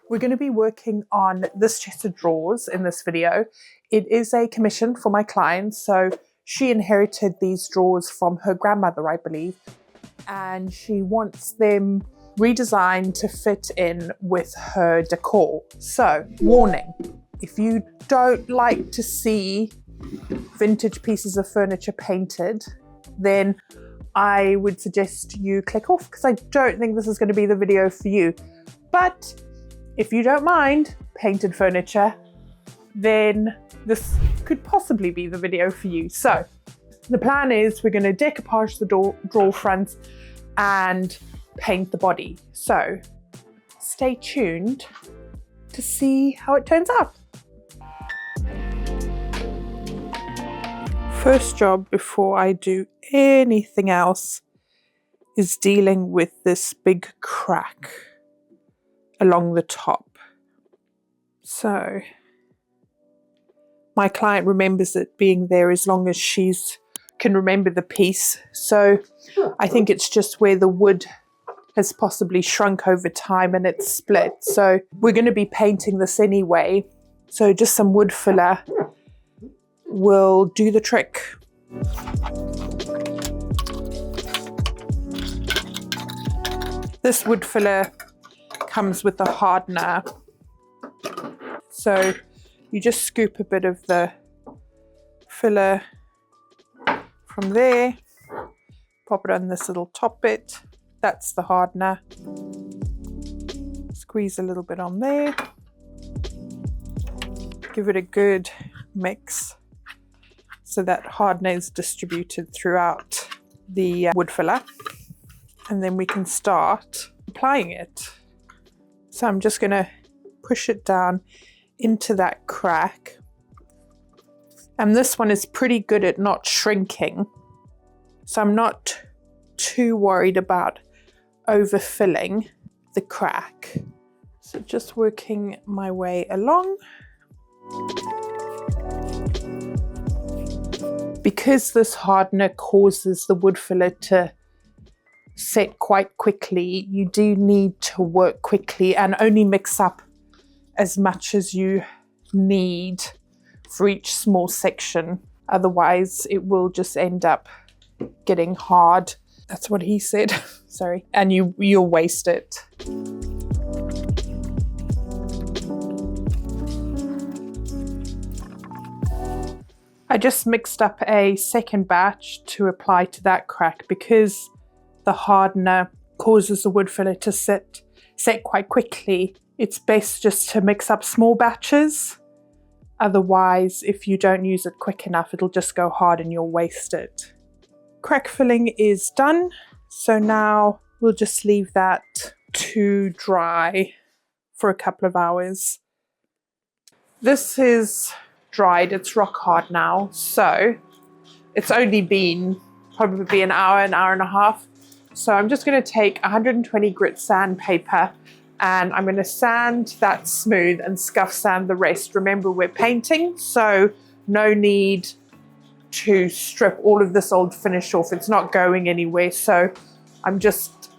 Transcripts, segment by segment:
We're going to be working on this chest of drawers in this video. It is a commission for my client, so she inherited these drawers from her grandmother, I believe, and she wants them redesigned to fit in with her decor. So, warning, if you don't like to see vintage pieces of furniture painted, then I would suggest you click off, because I don't think this is going to be the video for you. But if you don't mind painted furniture, then this could possibly be the video for you. So the plan is we're going to decoupage the drawer fronts and paint the body. So stay tuned to see how it turns out. First job before I do anything else is dealing with this big crack along the top. So my client remembers it being there as long as she's can remember the piece. So I think it's just where the wood has possibly shrunk over time and it's split. So we're going to be painting this anyway. So just some wood filler will do the trick. This wood filler comes with a hardener. So you just scoop a bit of the filler from there, pop it on this little top bit. That's the hardener. Squeeze a little bit on there. Give it a good mix so that hardener is distributed throughout the wood filler. And then we can start applying it. So I'm just going to push it down into that crack. And this one is pretty good at not shrinking. So I'm not too worried about overfilling the crack. So just working my way along. Because this hardener causes the wood filler to set quite quickly, you do need to work quickly and only mix up as much as you need for each small section. Otherwise, it will just end up getting hard. That's what he said. Sorry. And you'll waste it. I just mixed up a second batch to apply to that crack because the hardener causes the wood filler to set quite quickly. It's best just to mix up small batches. Otherwise, if you don't use it quick enough, it'll just go hard and you'll waste it. Crack filling is done. So now we'll just leave that to dry for a couple of hours. This is dried, it's rock hard now. So it's only been probably an hour and a half. So I'm just going to take 120 grit sandpaper and I'm going to sand that smooth and scuff sand the rest. Remember, we're painting, so no need to strip all of this old finish off. It's not going anywhere. So I'm just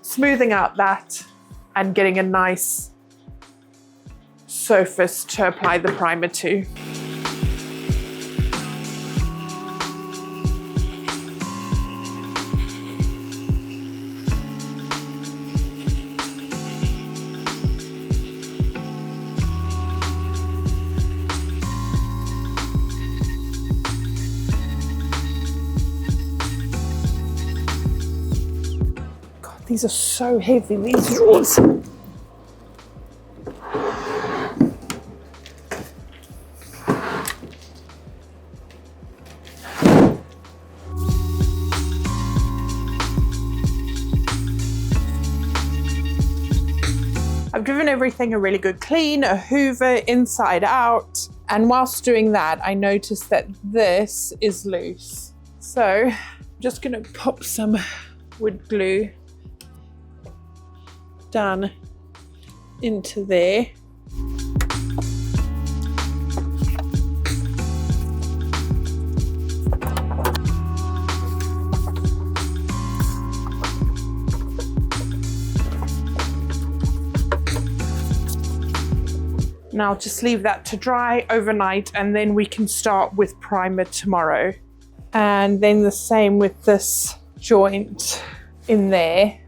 smoothing out that and getting a nice surface to apply the primer to. These are so heavy, these drawers. I've given everything a really good clean, a hoover inside out. And whilst doing that, I noticed that this is loose. So I'm just gonna pop some wood glue down into there. Now just leave that to dry overnight and then we can start with primer tomorrow. And then the same with this joint in there.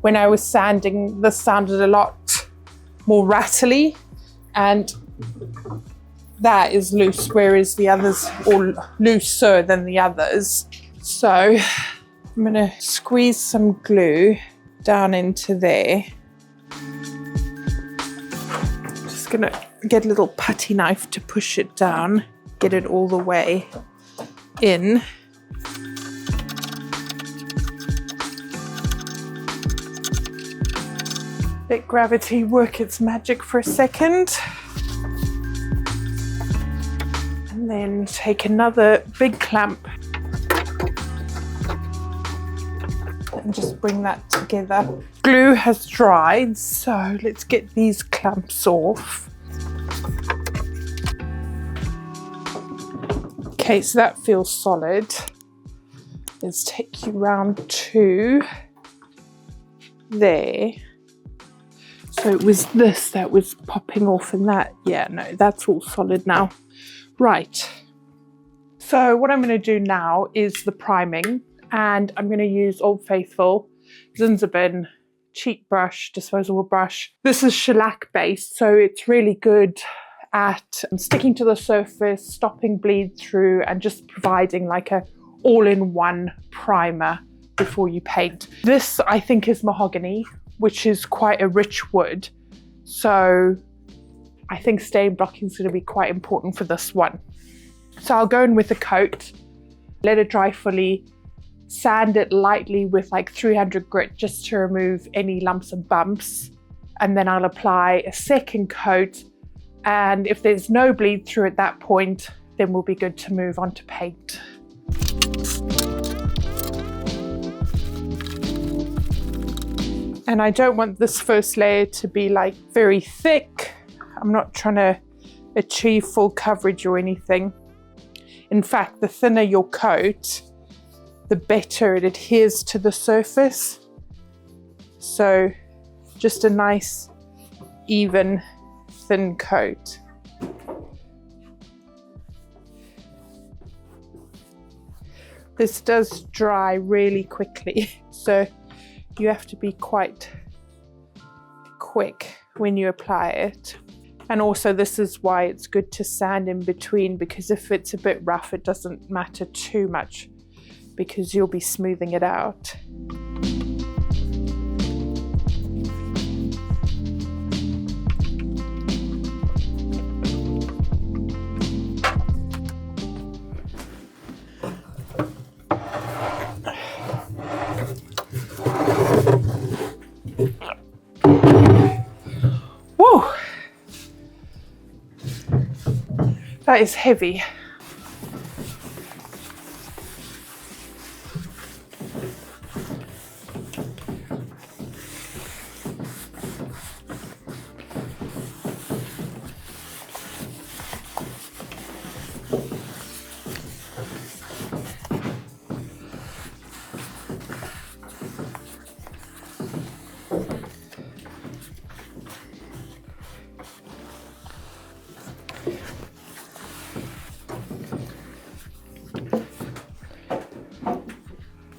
When I was sanding, this sounded a lot more rattly and that is loose, whereas the others are looser than the others. So I'm gonna squeeze some glue down into there. Just gonna get a little putty knife to push it down, get it all the way in. Let gravity work its magic for a second. And then take another big clamp and just bring that together. Glue has dried, so let's get these clamps off. Okay, so that feels solid. Let's take you round to there. So it was this that was popping off and that, yeah, no, that's all solid now. Right, so what I'm going to do now is the priming, and I'm going to use Old Faithful, Zinzabin, cheap brush, disposable brush. This is shellac based, so it's really good at sticking to the surface, stopping bleed through, and just providing like a all-in-one primer before you paint. This I think is mahogany, which is quite a rich wood. So I think stain blocking is going to be quite important for this one. So I'll go in with a coat, let it dry fully, sand it lightly with like 300 grit just to remove any lumps and bumps. And then I'll apply a second coat. And if there's no bleed through at that point, then we'll be good to move on to paint. And I don't want this first layer to be like very thick. I'm not trying to achieve full coverage or anything. In fact, the thinner your coat, the better it adheres to the surface. So just a nice, even, thin coat. This does dry really quickly, so you have to be quite quick when you apply it. And also this is why it's good to sand in between, because if it's a bit rough, it doesn't matter too much because you'll be smoothing it out. Whoa! That is heavy.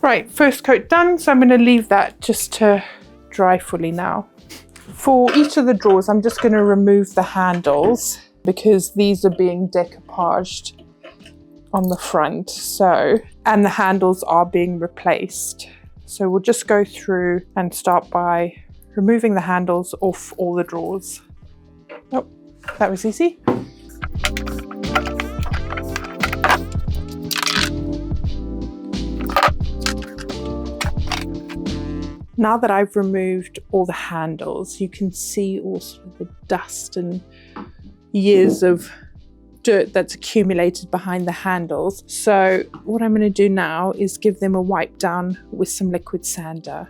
Right, first coat done, so I'm going to leave that just to dry fully now. For each of the drawers, I'm just going to remove the handles because these are being decoupaged on the front, and the handles are being replaced. So we'll just go through and start by removing the handles off all the drawers. Oh, that was easy. Now that I've removed all the handles, you can see also the dust and years of dirt that's accumulated behind the handles. So what I'm going to do now is give them a wipe down with some liquid sander.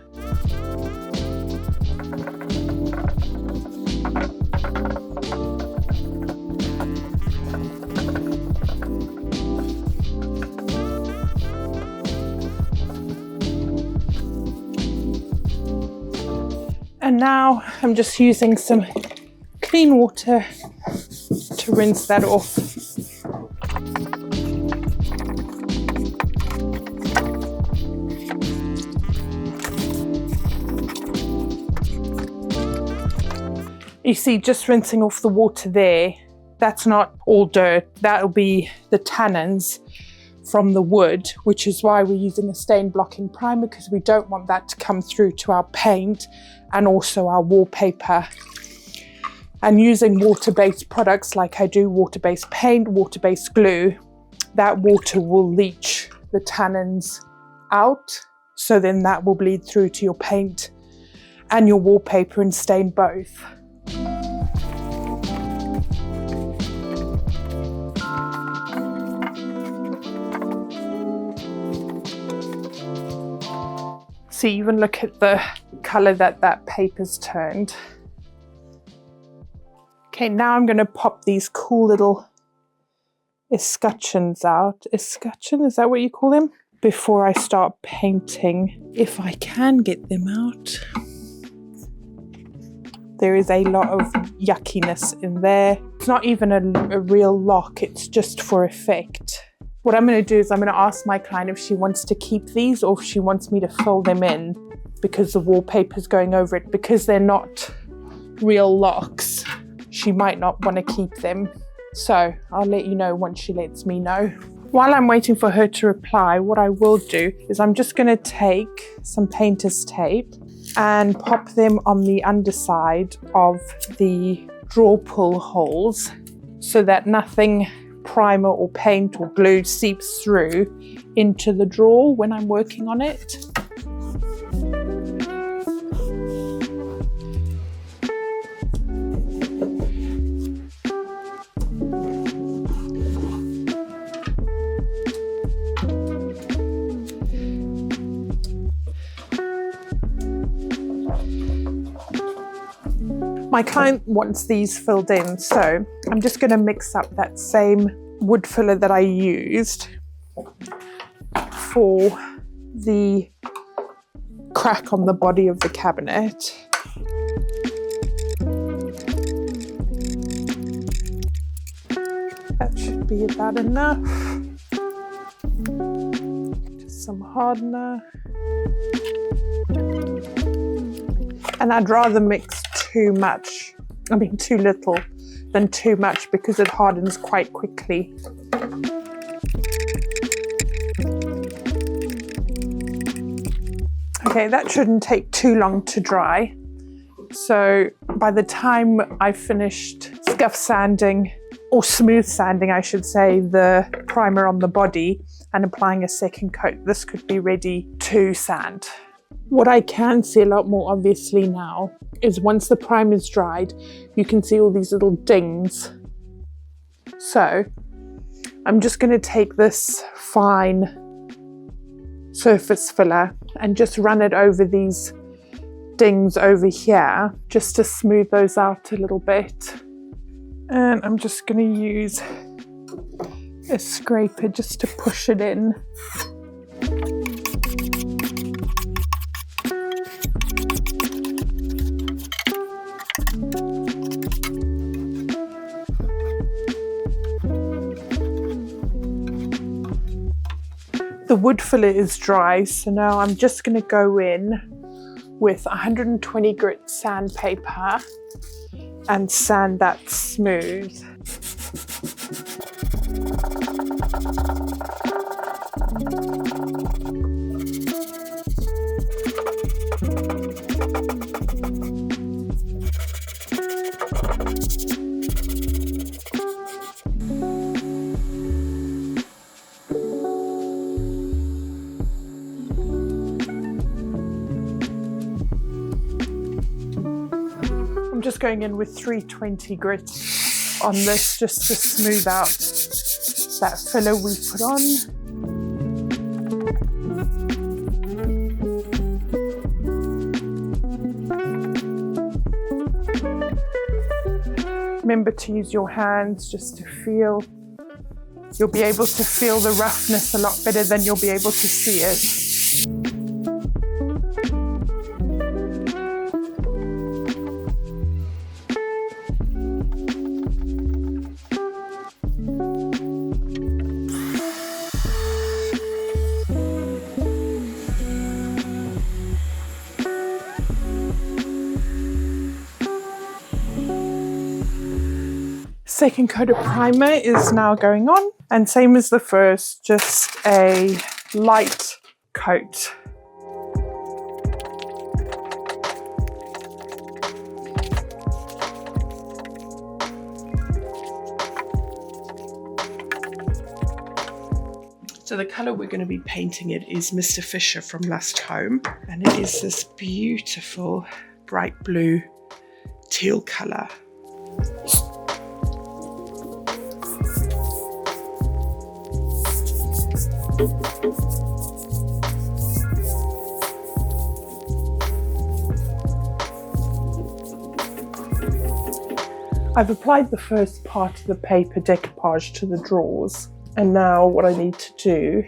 And now I'm just using some clean water to rinse that off. You see, just rinsing off the water there, that's not all dirt. That'll be the tannins from the wood, which is why we're using a stain blocking primer, because we don't want that to come through to our paint and also our wallpaper. And using water-based products like I do, water-based paint, water-based glue, that water will leach the tannins out. So then that will bleed through to your paint and your wallpaper and stain both. So even look at the color that paper's turned. Okay, now I'm going to pop these cool little escutcheons out. Escutcheon, is that what you call them? Before I start painting, if I can get them out. There is a lot of yuckiness in there. It's not even a real lock, it's just for effect. What I'm going to do is I'm going to ask my client if she wants to keep these or if she wants me to fill them in because the wallpaper is going over it. Because they're not real locks, she might not want to keep them. So I'll let you know once she lets me know. While I'm waiting for her to reply, what I will do is I'm just going to take some painter's tape and pop them on the underside of the drawer pull holes so that nothing primer or paint or glue seeps through into the drawer when I'm working on it. My client wants these filled in, so I'm just going to mix up that same wood filler that I used for the crack on the body of the cabinet. That should be about enough. Just some hardener. And I'd rather mix too little than too much because it hardens quite quickly. Okay, that shouldn't take too long to dry. So by the time I finished scuff sanding, or smooth sanding I should say, the primer on the body and applying a second coat, this could be ready to sand. What I can see a lot more obviously now is once the primer is dried, you can see all these little dings. So I'm just going to take this fine surface filler and just run it over these dings over here just to smooth those out a little bit. And I'm just going to use a scraper just to push it in. The wood filler is dry, so now I'm just going to go in with 120 grit sandpaper and sand that smooth. I'm just going in with 320 grit on this just to smooth out that filler we put on. Remember to use your hands just to feel. You'll be able to feel the roughness a lot better than you'll be able to see it. second coat of primer is now going on, and same as the first, just a light coat. So the colour we're going to be painting it is Mr. Fisher from Last Home, and it is this beautiful bright blue teal colour. I've applied the first part of the paper decoupage to the drawers, and now what I need to do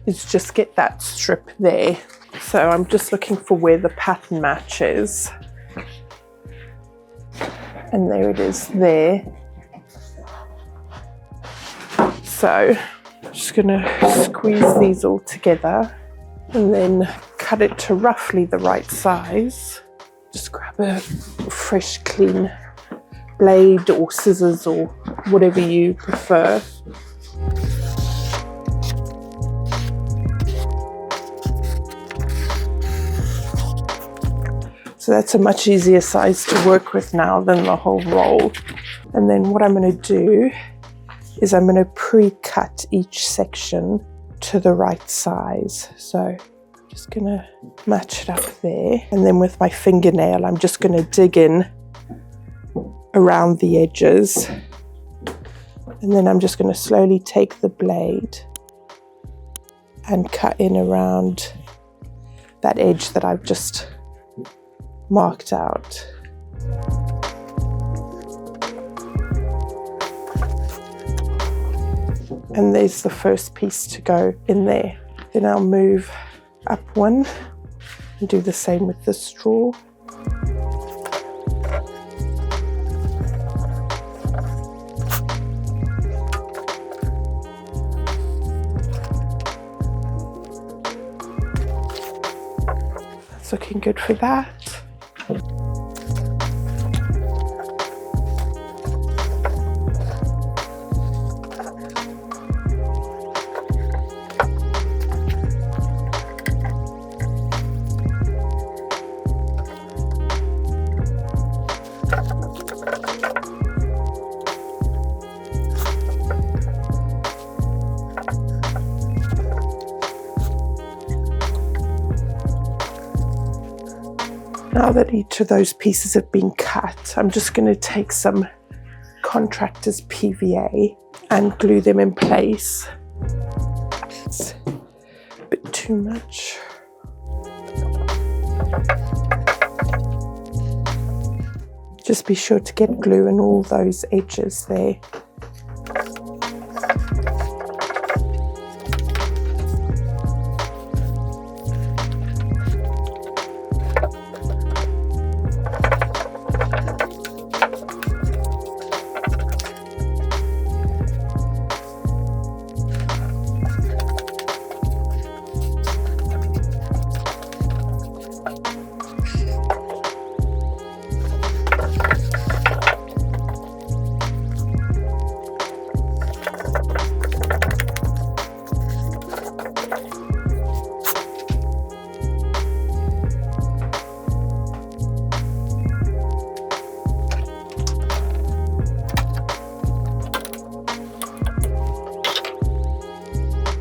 is just get that strip there. So I'm just looking for where the pattern matches. And there it is there. So I'm just gonna squeeze these all together and then cut it to roughly the right size. Just grab a fresh, clean blade or scissors or whatever you prefer. So that's a much easier size to work with now than the whole roll. And then what I'm going to do is I'm going to pre-cut each section to the right size. So I'm just going to match it up there. And then with my fingernail, I'm just going to dig in around the edges. And then I'm just going to slowly take the blade and cut in around that edge that I've just marked out. And there's the first piece to go in there. Then I'll move up one and do the same with the straw. That's looking good for that. Now that each of those pieces have been cut, I'm just going to take some contractor's PVA and glue them in place. It's a bit too much. Just be sure to get glue in all those edges there.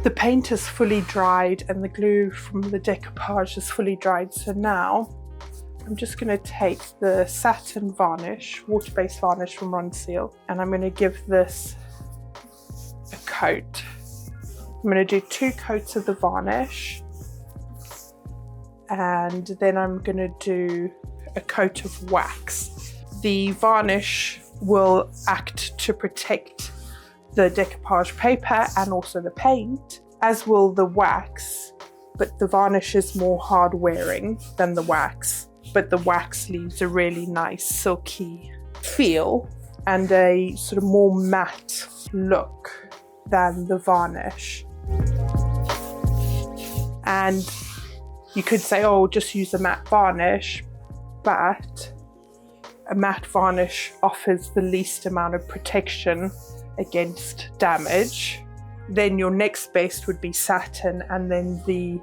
The paint is fully dried and the glue from the decoupage is fully dried. So now I'm just going to take the Satin varnish, water-based varnish from Ronseal, and I'm going to give this a coat. I'm going to do 2 coats of the varnish, and then I'm going to do a coat of wax. The varnish will act to protect the decoupage paper and also the paint, as will the wax, but the varnish is more hard wearing than the wax, but the wax leaves a really nice silky feel and a sort of more matte look than the varnish. And you could say, oh, just use a matte varnish, but a matte varnish offers the least amount of protection against damage. Then your next best would be satin, and then the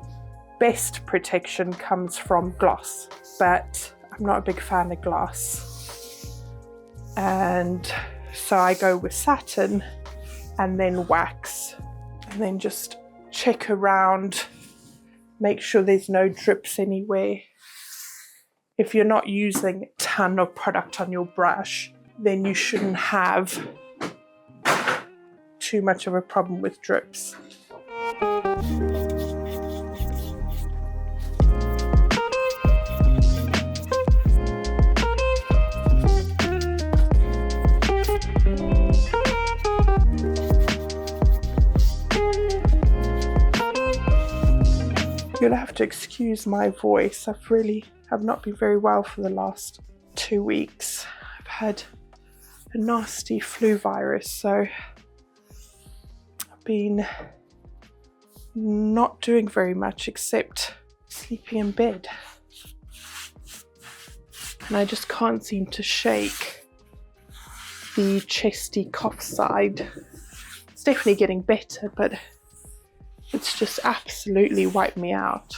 best protection comes from gloss. But I'm not a big fan of gloss. And so I go with satin and then wax, and then just check around, make sure there's no drips anywhere. If you're not using a ton of product on your brush, then you shouldn't have too much of a problem with drips. You'll have to excuse my voice. I've not been very well for the last 2 weeks. I've had a nasty flu virus, so I've been not doing very much except sleeping in bed. And I just can't seem to shake the chesty cough side. It's definitely getting better, but it's just absolutely wiped me out.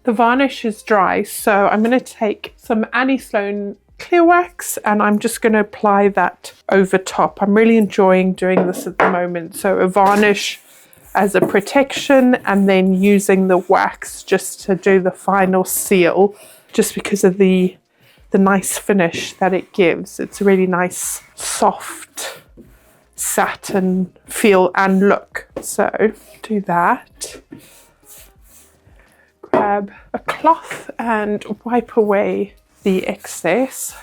The varnish is dry, so I'm going to take some Annie Sloan clear wax and I'm just going to apply that over top. I'm really enjoying doing this at the moment. So a varnish as a protection and then using the wax just to do the final seal, just because of the nice finish that it gives. It's a really nice soft satin feel and look. So do that. Grab a cloth and wipe away the excess,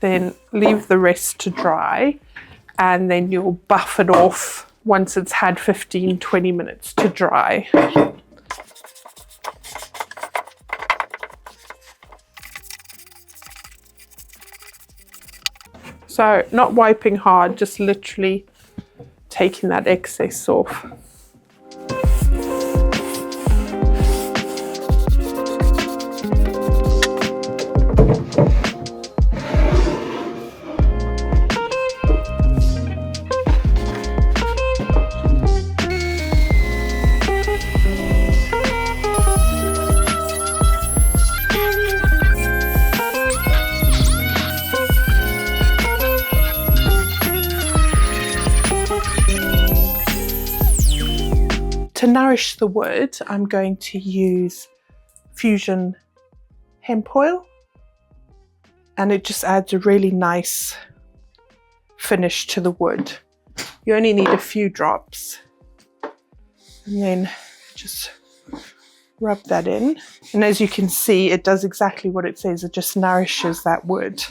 then leave the rest to dry, and then you'll buff it off once it's had 15-20 minutes to dry. So not wiping hard, just literally taking that excess off. To nourish the wood, I'm going to use Fusion hemp oil, and it just adds a really nice finish to the wood. You only need a few drops, and then just rub that in. And as you can see, it does exactly what it says. It just nourishes that wood.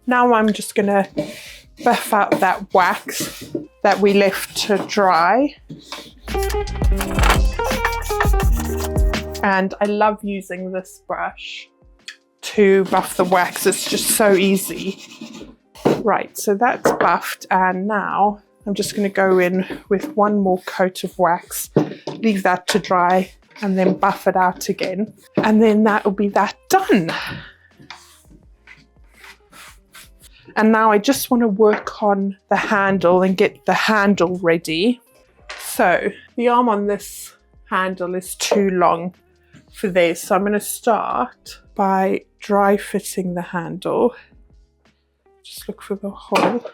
Now I'm just gonna buff out that wax that we left to dry. And I love using this brush to buff the wax. It's just so easy. Right, so that's buffed, and now I'm just going to go in with one more coat of wax, leave that to dry, and then buff it out again. And then that will be that done. And now I just want to work on the handle and get the handle ready. So the arm on this handle is too long for this, so I'm going to start by dry fitting the handle. Just look for the hole.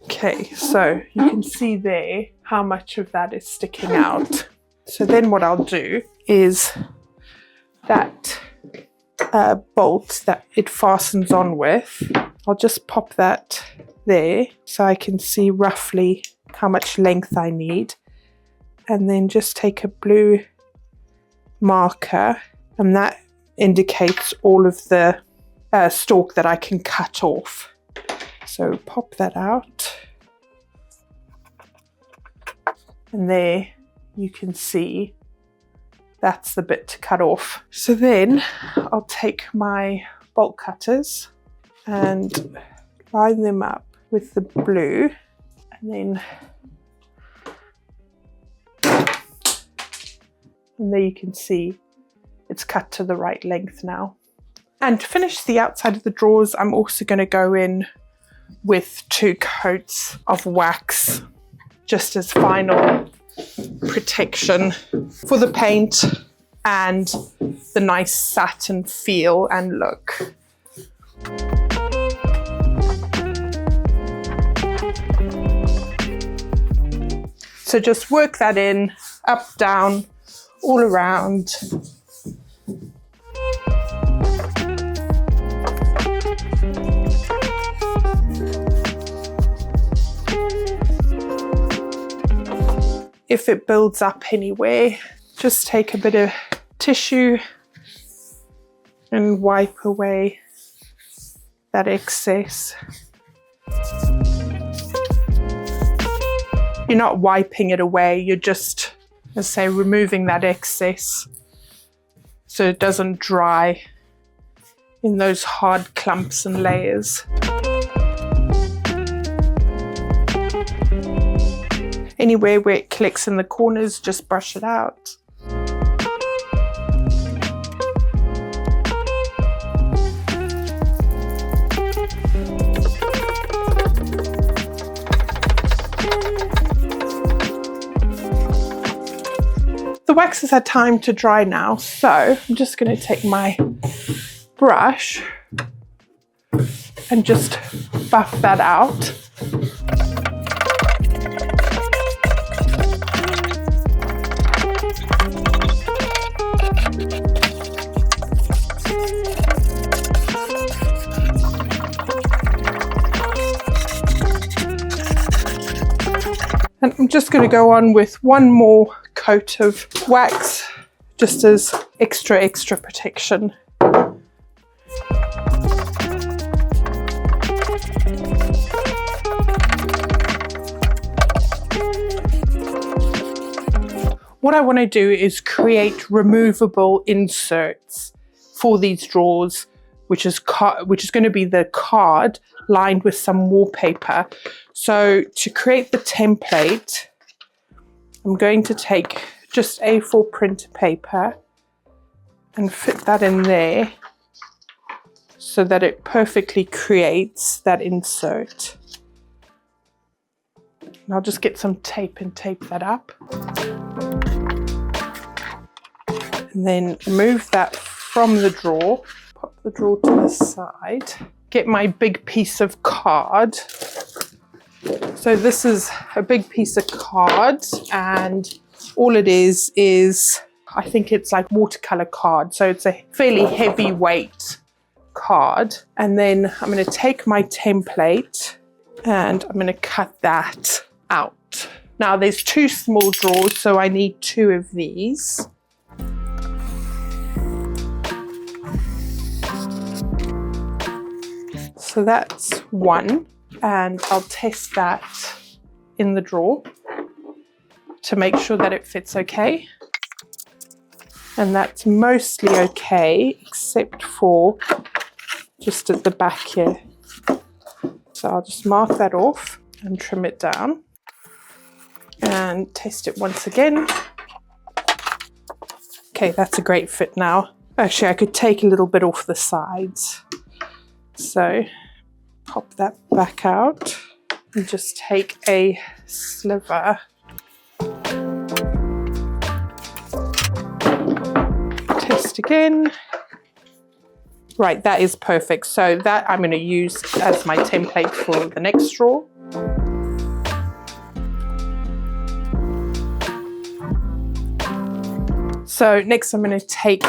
Okay, so you can see there how much of that is sticking out. So then what I'll do is that bolt that it fastens on with, I'll just pop that there so I can see roughly how much length I need, and then just take a blue marker, and that indicates all of the stalk that I can cut off. So pop that out, and there you can see that's the bit to cut off. So then I'll take my bolt cutters and line them up with the blue, and there you can see it's cut to the right length now. And to finish the outside of the drawers, I'm also going to go in with 2 coats of wax, just as final protection for the paint and the nice satin feel and look. So just work that in, up, down, all around. If it builds up anywhere, just take a bit of tissue and wipe away that excess. You're not wiping it away, you're just, let's say, removing that excess so it doesn't dry in those hard clumps and layers. Anywhere where it collects in the corners, just brush it out. The wax has had time to dry now, so I'm just going to take my brush and just buff that out. And I'm just going to go on with one more coat of wax, just as extra protection. What I want to do is create removable inserts for these drawers, which is going to be the card lined with some wallpaper. So to create the template, I'm going to take just A4 printer paper and fit that in there so that it perfectly creates that insert. And I'll just get some tape and tape that up. And then move that from the drawer, pop the drawer to the side, get my big piece of card. So this is a big piece of card, and all it is I think it's like watercolor card, so it's a fairly heavyweight card. And then I'm going to take my template and I'm going to cut that out. Now there's 2 small drawers, so I need 2 of these. So that's one, and I'll test that in the drawer to make sure that it fits okay. And that's mostly okay, except for just at the back here. So I'll just mark that off and trim it down and test it once again. Okay, that's a great fit now. Actually, I could take a little bit off the sides. So pop that back out and just take a sliver. Test again. Right, that is perfect. So that I'm going to use as my template for the next drawer. So next I'm going to take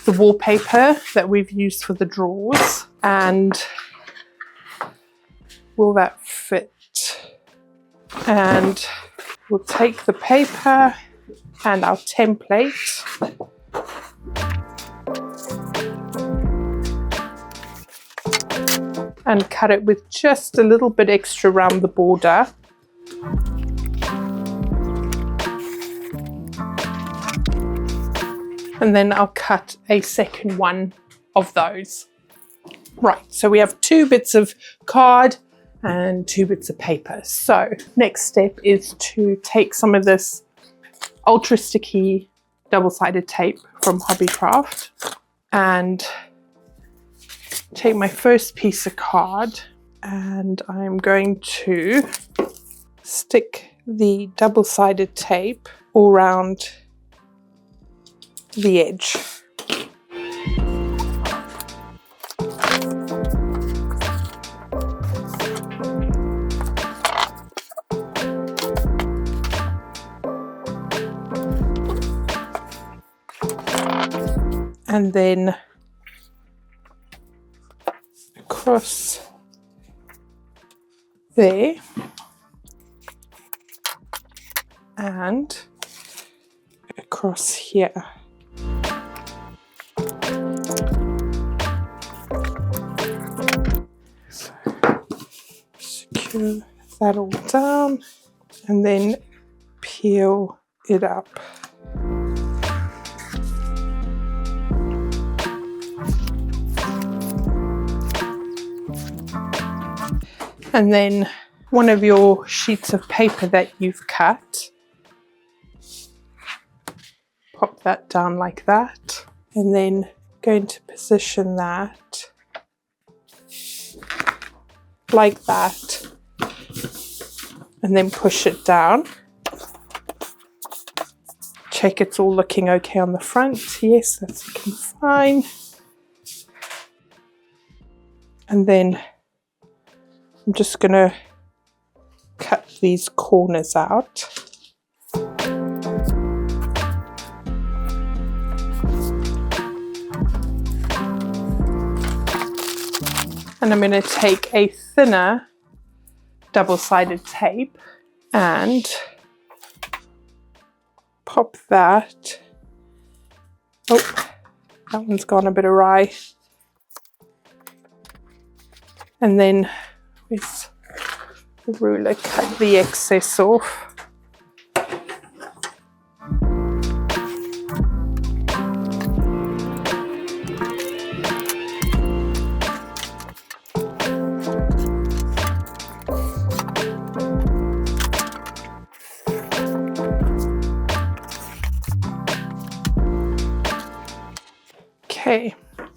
the wallpaper that we've used for the drawers, and will that fit? And we'll take the paper and our template and cut it with just a little bit extra around the border. And then I'll cut a second one of those. Right, so we have 2 bits of card and 2 bits of paper. So next step is to take some of this ultra sticky double-sided tape from Hobbycraft and take my first piece of card, and I'm going to stick the double-sided tape all around the edge. And then across there and across here. So secure that all down and then peel it up. And then one of your sheets of paper that you've cut, pop that down like that, and then going to position that like that, and then push it down. Check it's all looking okay on the front. Yes, that's looking fine. And then I'm just going to cut these corners out. And I'm going to take a thinner double-sided tape and pop that. Oh, that one's gone a bit awry. And then with the ruler, cut the excess off. Okay,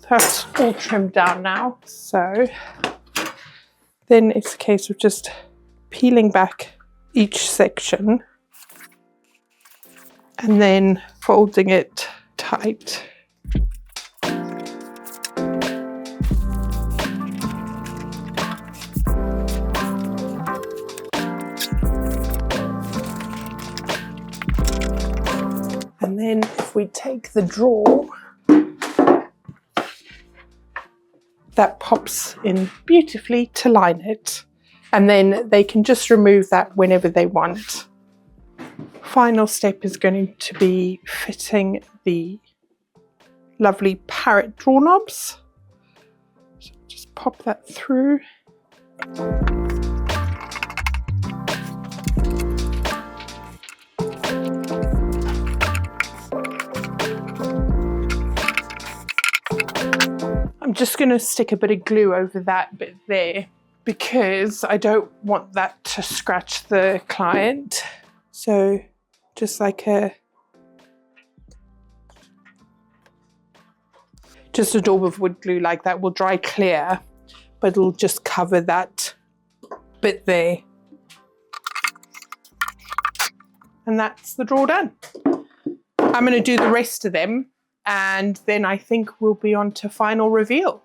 that's all trimmed down now. So then it's a case of just peeling back each section and then folding it tight. And then if we take the drawer, that pops in beautifully to line it, and then they can just remove that whenever they want. Final step is going to be fitting the lovely Parrot drawer knobs. So just Just pop that through. I'm just going to stick a bit of glue over that bit there because I don't want that to scratch the client. So just like just a daub of wood glue like that will dry clear, but it'll just cover that bit there. And that's the drawer done. I'm going to do the rest of them and then I think we'll be on to final reveal.